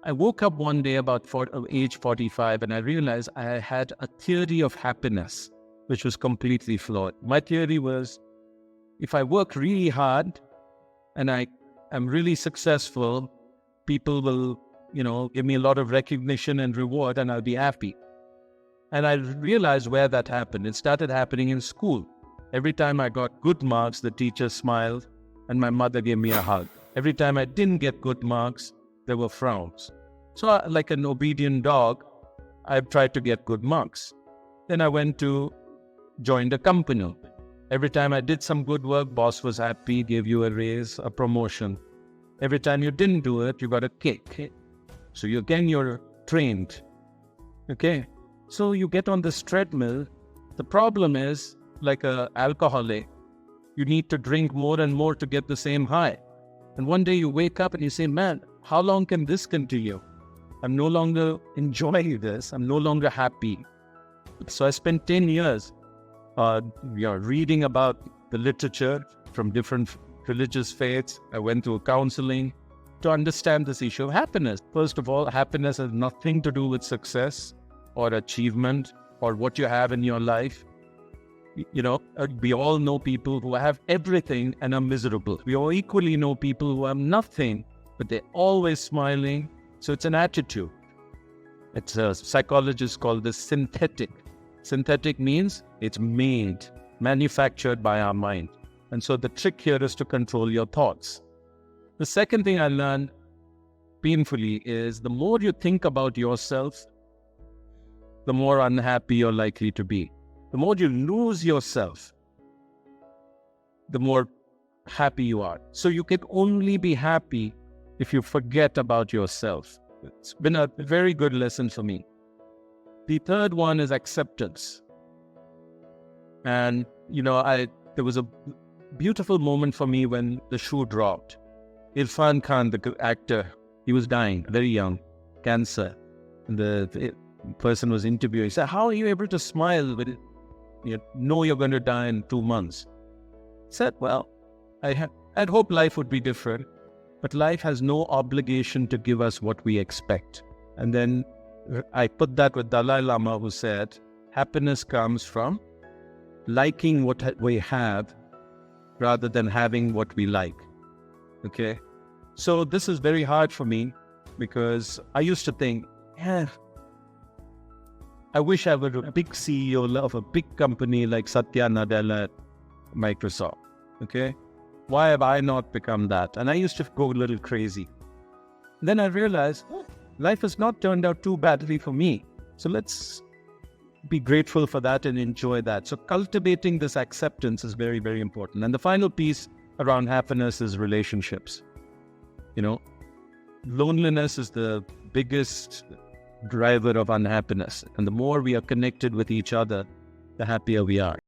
I woke up one day about age 45 and I realized I had a theory of happiness, which was completely flawed. My theory was if I work really hard and I am really successful, people will, give me a lot of recognition and reward and I'll be happy. And I realized where that happened. It started happening in school. Every time I got good marks, the teacher smiled and my mother gave me a hug. Every time I didn't get good marks, there were frowns. So like an obedient dog, I tried to get good marks. Then I went to join the company. Every time I did some good work, boss was happy, gave you a raise, a promotion. Every time you didn't do it, you got a kick. So you're trained. Okay. So you get on this treadmill. The problem is, like an alcoholic, you need to drink more and more to get the same high. And one day you wake up and you say, man, how long can this continue? I'm no longer enjoying this. I'm no longer happy. So I spent 10 years reading about the literature from different religious faiths. I went through counseling to understand this issue of happiness. First of all, happiness has nothing to do with success or achievement or what you have in your life. We all know people who have everything and are miserable. We all equally know people who have nothing, but they're always smiling. So it's an attitude. It's a psychologist called this synthetic. Synthetic means it's manufactured by our mind. And so the trick here is to control your thoughts. The second thing I learned painfully is the more you think about yourself, the more unhappy you're likely to be. The more you lose yourself, the more happy you are. So you can only be happy if you forget about yourself. It's been a very good lesson for me. The third one is acceptance. And, there was a beautiful moment for me when the shoe dropped. Irfan Khan, the actor, he was dying, very young, cancer. And the person was interviewing. He said, how are you able to smile with it? You know you're going to die in 2 months. I said, well, I'd hope life would be different, but life has no obligation to give us what we expect. And then I put that with Dalai Lama, who said, happiness comes from liking what we have rather than having what we like. Okay? So this is very hard for me because I used to think, I wish I were a big CEO of a big company like Satya Nadella at Microsoft. Okay? Why have I not become that? And I used to go a little crazy. Then I realized, life has not turned out too badly for me. So let's be grateful for that and enjoy that. So cultivating this acceptance is very, very important. And the final piece around happiness is relationships. Loneliness is the biggest driver of unhappiness. And the more we are connected with each other, the happier we are.